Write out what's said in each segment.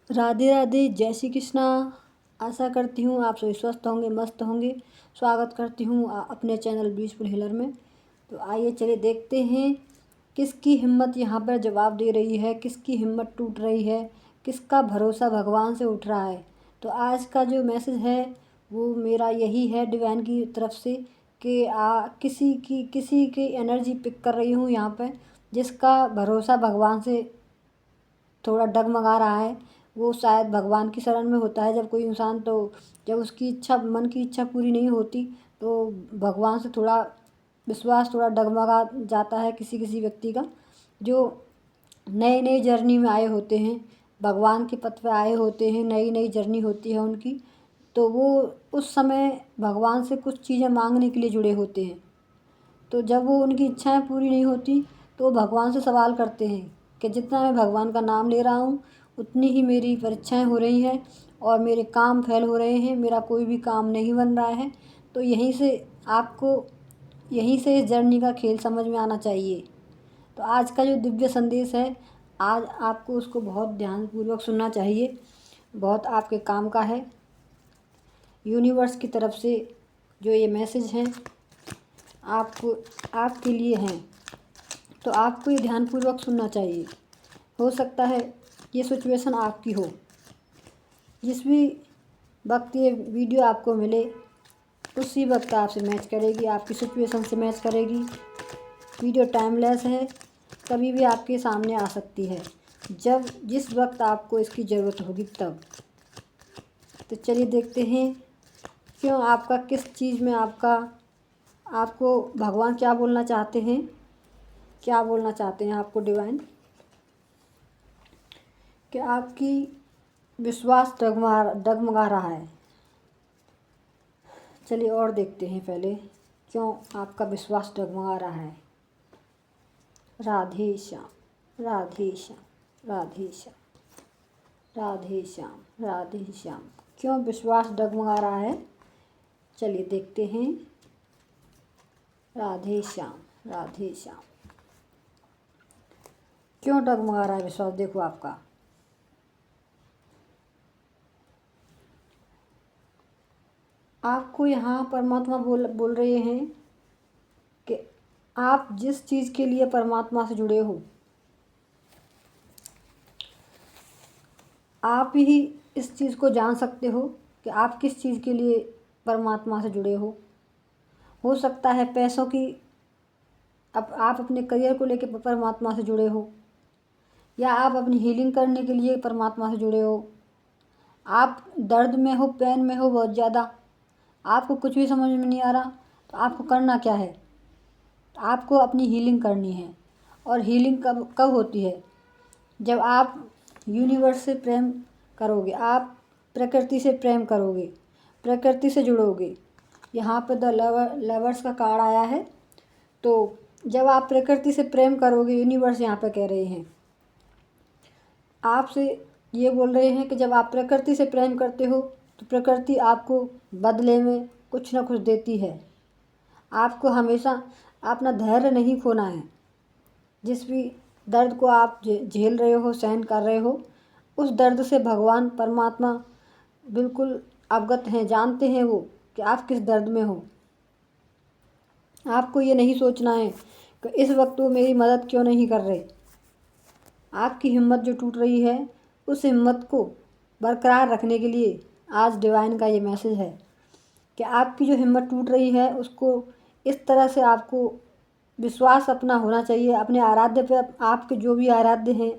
राधे राधे, जय श्री कृष्णा। आशा करती हूँ आप सभी स्वस्थ होंगे, मस्त होंगे। स्वागत करती हूँ अपने चैनल ब्यूटीफुल हीलर में। तो आइए चलिए देखते हैं किसकी हिम्मत यहाँ पर जवाब दे रही है, किसकी हिम्मत टूट रही है, किसका भरोसा भगवान से उठ रहा है। तो आज का जो मैसेज है वो मेरा यही है डिवाइन की तरफ से कि किसी की एनर्जी पिक कर रही हूँ यहाँ पर, जिसका भरोसा भगवान से थोड़ा डगमगा रहा है। वो शायद भगवान की शरण में होता है जब कोई इंसान, तो जब उसकी इच्छा, मन की इच्छा पूरी नहीं होती तो भगवान से थोड़ा विश्वास थोड़ा डगमगा जाता है किसी किसी व्यक्ति का, जो नए नए जर्नी में आए होते हैं, भगवान के पथ पे आए होते हैं, नई नई जर्नी होती है उनकी। तो वो उस समय भगवान से कुछ चीज़ें मांगने के लिए जुड़े होते हैं। तो जब वो उनकी इच्छाएं पूरी नहीं होती तो वो भगवान से सवाल करते हैं कि जितना मैं भगवान का नाम ले रहा हूँ उतनी ही मेरी परीक्षाएं हो रही हैं और मेरे काम फेल हो रहे हैं, मेरा कोई भी काम नहीं बन रहा है। तो यहीं से इस जर्नी का खेल समझ में आना चाहिए। तो आज का जो दिव्य संदेश है, आज आपको उसको बहुत ध्यानपूर्वक सुनना चाहिए, बहुत आपके काम का है। यूनिवर्स की तरफ से जो ये मैसेज हैं आपको, आपके लिए हैं, तो आपको ये ध्यानपूर्वक सुनना चाहिए। हो सकता है ये सिचुएशन आपकी हो। जिस भी वक्त ये वीडियो आपको मिले उसी वक्त आपसे मैच करेगी, आपकी सिचुएशन से मैच करेगी। वीडियो टाइमलेस है, कभी भी आपके सामने आ सकती है, जब जिस वक्त आपको इसकी ज़रूरत होगी तब। तो चलिए देखते हैं क्यों आपका, किस चीज़ में आपको भगवान क्या बोलना चाहते हैं, क्या बोलना चाहते हैं आपको डिवाइन, कि आपकी विश्वास डगमगा रहा है। चलिए और देखते हैं पहले क्यों आपका विश्वास डगमगा रहा है। राधे श्याम, राधे श्याम, राधे श्याम, राधे श्याम, राधे श्याम। क्यों विश्वास डगमगा रहा है, चलिए देखते हैं। राधे श्याम, राधे श्याम। क्यों डगमगा रहा है विश्वास, देखो आपका। आपको यहाँ परमात्मा बोल रहे हैं कि आप जिस चीज़ के लिए परमात्मा से जुड़े हो, आप ही इस चीज़ को जान सकते हो कि आप किस चीज़ के लिए परमात्मा से जुड़े हो। हो सकता है पैसों की, अब आप अपने करियर को लेकर परमात्मा से जुड़े हो, या आप अपनी हीलिंग करने के लिए परमात्मा से जुड़े हो। आप दर्द में हो, पेन में हो बहुत ज़्यादा, आपको कुछ भी समझ में नहीं आ रहा, तो आपको करना क्या है, आपको अपनी हीलिंग करनी है। और हीलिंग कब कब होती है, जब आप यूनिवर्स से प्रेम करोगे, आप प्रकृति से प्रेम करोगे, प्रकृति से जुड़ोगे। यहाँ पे द लवर्स का कार्ड आया है। तो जब आप प्रकृति से प्रेम करोगे, यूनिवर्स यहाँ पे कह रहे हैं, आपसे ये बोल रहे हैं कि जब आप प्रकृति से प्रेम करते हो तो प्रकृति आपको बदले में कुछ ना कुछ देती है। आपको हमेशा अपना धैर्य नहीं खोना है। जिस भी दर्द को आप झेल रहे हो, सहन कर रहे हो, उस दर्द से भगवान परमात्मा बिल्कुल अवगत हैं, जानते हैं वो कि आप किस दर्द में हो। आपको ये नहीं सोचना है कि इस वक्त वो मेरी मदद क्यों नहीं कर रहे। आपकी हिम्मत जो टूट रही है, उस हिम्मत को बरकरार रखने के लिए आज डिवाइन का ये मैसेज है कि आपकी जो हिम्मत टूट रही है उसको इस तरह से आपको विश्वास अपना होना चाहिए अपने आराध्य पे। आपके जो भी आराध्य हैं,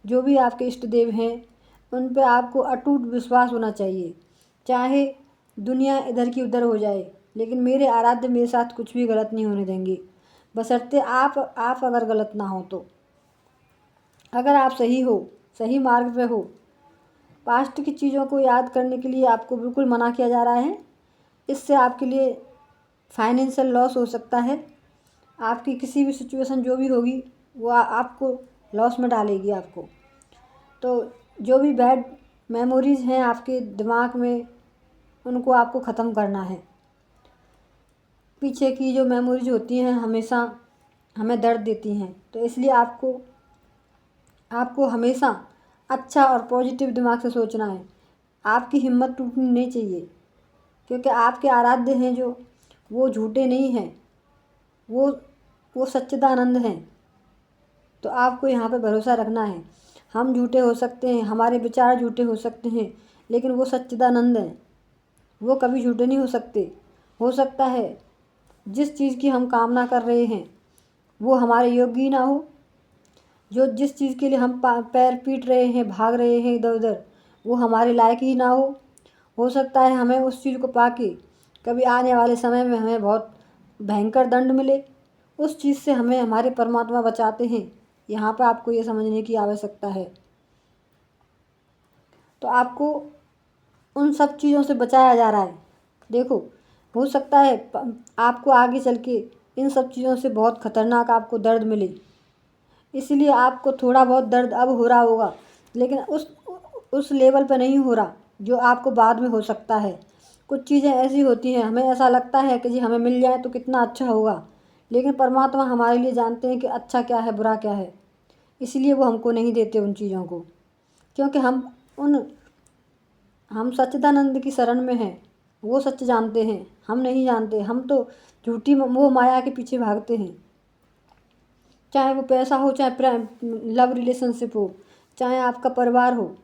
जो भी आपके इष्ट देव हैं, उन पे आपको अटूट विश्वास होना चाहिए। चाहे दुनिया इधर की उधर हो जाए, लेकिन मेरे आराध्य मेरे साथ कुछ भी गलत नहीं होने देंगे, बशर्ते आप अगर गलत ना हो तो। अगर आप सही हो, सही मार्ग पे हो, पास्ट की चीज़ों को याद करने के लिए आपको बिल्कुल मना किया जा रहा है। इससे आपके लिए फाइनेंशियल लॉस हो सकता है। आपकी किसी भी सिचुएशन जो भी होगी वो आपको लॉस में डालेगी आपको। तो जो भी बैड मेमोरीज़ हैं आपके दिमाग में, उनको आपको ख़त्म करना है। पीछे की जो मेमोरीज होती हैं हमेशा हमें दर्द देती हैं, तो इसलिए आपको हमेशा अच्छा और पॉजिटिव दिमाग से सोचना है। आपकी हिम्मत टूटनी नहीं चाहिए, क्योंकि आपके आराध्य हैं जो, वो झूठे नहीं हैं, वो वो सच्चिदानंद हैं। तो आपको यहाँ पे भरोसा रखना है। हम झूठे हो सकते हैं, हमारे विचार झूठे हो सकते हैं, लेकिन वो सच्चिदानंद हैं, वो कभी झूठे नहीं हो सकते। हो सकता है जिस चीज़ की हम कामना कर रहे हैं वो हमारे योग्य ही ना हो, जो जिस चीज़ के लिए हम पैर पीट रहे हैं, भाग रहे हैं इधर उधर, वो हमारे लायक ही ना हो। हो सकता है हमें उस चीज़ को पाके कभी आने वाले समय में हमें बहुत भयंकर दंड मिले। उस चीज़ से हमें हमारे परमात्मा बचाते हैं। यहाँ पर आपको ये समझने की आवश्यकता है। तो आपको उन सब चीज़ों से बचाया जा रहा है। देखो, हो सकता है आपको आगे चल के इन सब चीज़ों से बहुत ख़तरनाक आपको दर्द मिले, इसलिए आपको थोड़ा बहुत दर्द अब हो रहा होगा, लेकिन उस लेवल पे नहीं हो रहा जो आपको बाद में हो सकता है। कुछ चीज़ें ऐसी होती हैं, हमें ऐसा लगता है कि जी हमें मिल जाए तो कितना अच्छा होगा, लेकिन परमात्मा हमारे लिए जानते हैं कि अच्छा क्या है, बुरा क्या है। इसलिए वो हमको नहीं देते उन चीज़ों को, क्योंकि हम सच्चिदानंद की शरण में हैं। वो सच जानते हैं, हम नहीं जानते। हम तो झूठी मोह माया के पीछे भागते हैं, चाहे वो पैसा हो, चाहे प्रेम, लव रिलेशनशिप हो, चाहे आपका परिवार हो।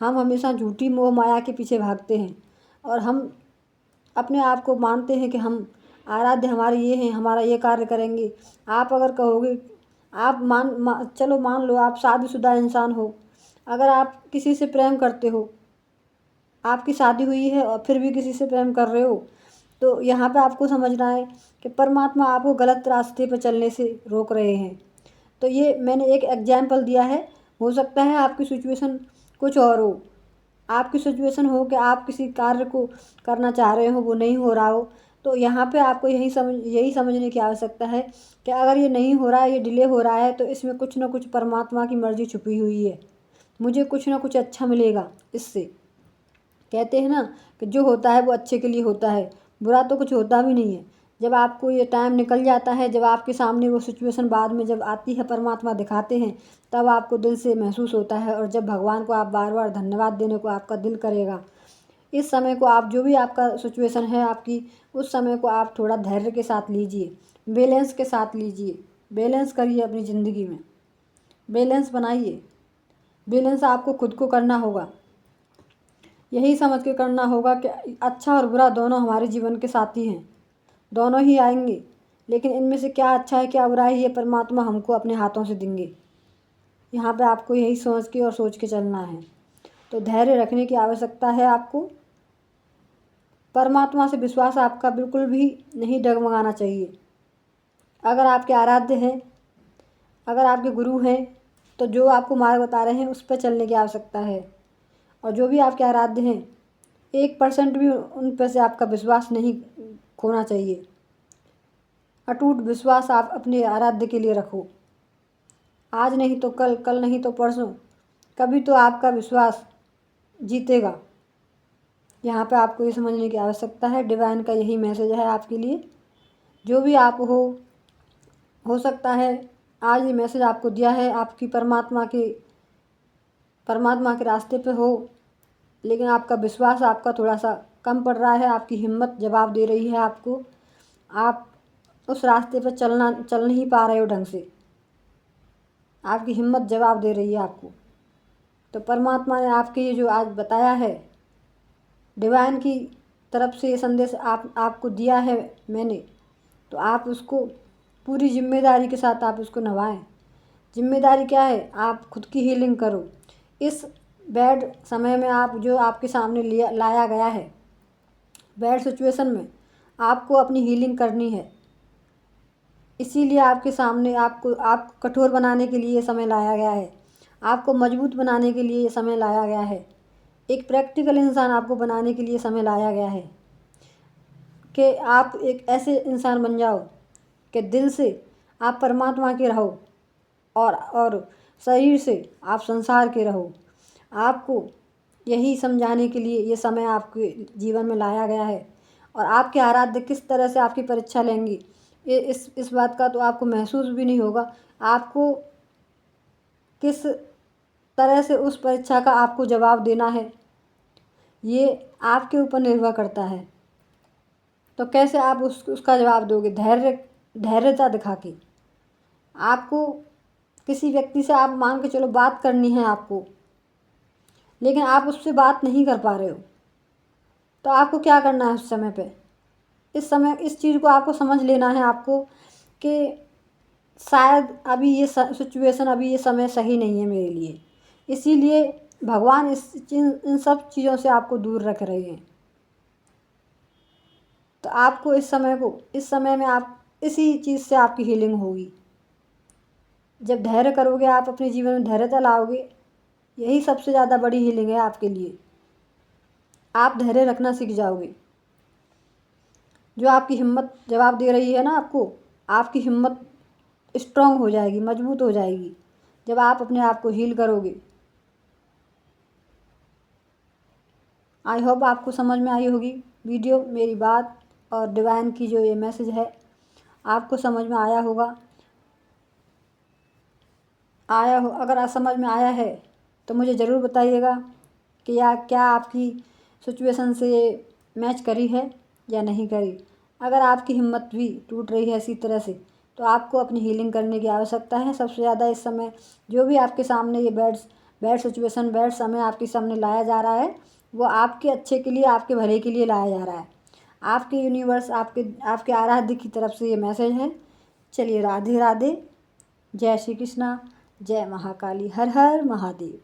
हम हमेशा झूठी मोह माया के पीछे भागते हैं और हम अपने आप को मानते हैं कि हम आराध्य हमारे ये हैं, हमारा ये कार्य करेंगे। आप अगर कहोगे, आप चलो मान लो आप शादीशुदा इंसान हो, अगर आप किसी से प्रेम करते हो, आपकी शादी हुई है और फिर भी किसी से प्रेम कर रहे हो, तो यहाँ पे आपको समझना है कि परमात्मा आपको गलत रास्ते पर चलने से रोक रहे हैं। तो ये मैंने एक एग्जाम्पल दिया है। हो सकता है आपकी सिचुएशन कुछ और हो, आपकी सिचुएशन हो कि आप किसी कार्य को करना चाह रहे हो, वो नहीं हो रहा हो। तो यहाँ पे आपको यही समझने की आवश्यकता है कि अगर ये नहीं हो रहा है, ये डिले हो रहा है, तो इसमें कुछ ना कुछ परमात्मा की मर्ज़ी छुपी हुई है। मुझे कुछ ना कुछ अच्छा मिलेगा इससे। कहते हैं ना कि जो होता है वो अच्छे के लिए होता है, बुरा तो कुछ होता भी नहीं है। जब आपको ये टाइम निकल जाता है, जब आपके सामने वो सिचुएशन बाद में जब आती है, परमात्मा दिखाते हैं, तब आपको दिल से महसूस होता है। और जब भगवान को आप बार बार धन्यवाद देने को आपका दिल करेगा। इस समय को आप जो भी आपका सिचुएशन है आपकी, उस समय को आप थोड़ा धैर्य के साथ लीजिए, बैलेंस के साथ लीजिए, बैलेंस करिए अपनी ज़िंदगी में, बैलेंस बनाइए। बैलेंस आपको खुद को करना होगा, यही समझ के करना होगा कि अच्छा और बुरा दोनों हमारे जीवन के साथी हैं, दोनों ही आएंगे, लेकिन इनमें से क्या अच्छा है क्या बुरा है ये परमात्मा हमको अपने हाथों से देंगे। यहाँ पे आपको यही समझ के और सोच के चलना है। तो धैर्य रखने की आवश्यकता है आपको। परमात्मा से विश्वास आपका बिल्कुल भी नहीं डगमगाना चाहिए। अगर आपके आराध्य हैं, अगर आपके गुरु हैं, तो जो आपको मार्ग बता रहे हैं उस पर चलने की आवश्यकता है। और जो भी आपके आराध्य हैं, 1% भी उन पर से आपका विश्वास नहीं खोना चाहिए। अटूट विश्वास आप अपने आराध्य के लिए रखो। आज नहीं तो कल, कल नहीं तो परसों, कभी तो आपका विश्वास जीतेगा। यहाँ पे आपको ये समझने की आवश्यकता है। डिवाइन का यही मैसेज है आपके लिए। जो भी आप हो सकता है आज ये मैसेज आपको दिया है आपकी परमात्मा के रास्ते पे हो, लेकिन आपका विश्वास आपका थोड़ा सा कम पड़ रहा है, आपकी हिम्मत जवाब दे रही है आपको, आप उस रास्ते पर चल नहीं पा रहे हो ढंग से, आपकी हिम्मत जवाब दे रही है आपको। तो परमात्मा ने आपके ये जो आज बताया है, डिवाइन की तरफ से ये संदेश आपको दिया है मैंने, तो आप उसको पूरी जिम्मेदारी के साथ आप उसको निभाएं। जिम्मेदारी क्या है? आप खुद की हीलिंग करो। इस बैड समय में आप जो आपके सामने लाया गया है, बैड सिचुएशन में आपको अपनी हीलिंग करनी है। इसीलिए आपके सामने आपको कठोर बनाने के लिए ये समय लाया गया है, आपको मजबूत बनाने के लिए ये समय लाया गया है, एक प्रैक्टिकल इंसान आपको बनाने के लिए समय लाया गया है कि आप एक ऐसे इंसान बन जाओ कि दिल से आप परमात्मा के रहो और शरीर से आप संसार के रहो। आपको यही समझाने के लिए ये समय आपके जीवन में लाया गया है। और आपके आराध्य किस तरह से आपकी परीक्षा लेंगी, ये इस बात का तो आपको महसूस भी नहीं होगा। आपको किस तरह से उस परीक्षा का आपको जवाब देना है, ये आपके ऊपर निर्भर करता है। तो कैसे आप उसका जवाब दोगे? धैर्यता दिखा के। आपको किसी व्यक्ति से आप मान के चलो बात करनी है आपको, लेकिन आप उससे बात नहीं कर पा रहे हो, तो आपको क्या करना है उस समय पे? इस चीज़ को आपको समझ लेना है आपको कि शायद अभी ये सिचुएशन, अभी ये समय सही नहीं है मेरे लिए, इसीलिए भगवान इन सब चीज़ों से आपको दूर रख रहे हैं। तो आपको इस समय में आप इसी चीज़ से आपकी हीलिंग होगी। जब धैर्य करोगे, आप अपने जीवन में धैर्यता लाओगे, यही सबसे ज़्यादा बड़ी हीलिंग है आपके लिए। आप धैर्य रखना सीख जाओगे। जो आपकी हिम्मत जवाब दे रही है ना आपकी हिम्मत स्ट्रांग हो जाएगी, मजबूत हो जाएगी, जब आप अपने आप को हील करोगे। आई होप आपको समझ में आई होगी वीडियो, मेरी बात और डिवाइन की जो ये मैसेज है आपको समझ में आया होगा। अगर समझ में आया है तो मुझे ज़रूर बताइएगा कि क्या आपकी सिचुएशन से मैच करी है या नहीं करी। अगर आपकी हिम्मत भी टूट रही है इसी तरह से, तो आपको अपनी हीलिंग करने की आवश्यकता है। सबसे ज़्यादा इस समय जो भी आपके सामने ये बैड सिचुएशन, बैड समय आपके सामने लाया जा रहा है, वो आपके अच्छे के लिए, आपके भले के लिए लाया जा रहा है। आपके यूनिवर्स, आपके आराध्य की तरफ से ये मैसेज है। चलिए, राधे राधे, जय श्री कृष्णा, जय महाकाली, हर हर महादेव।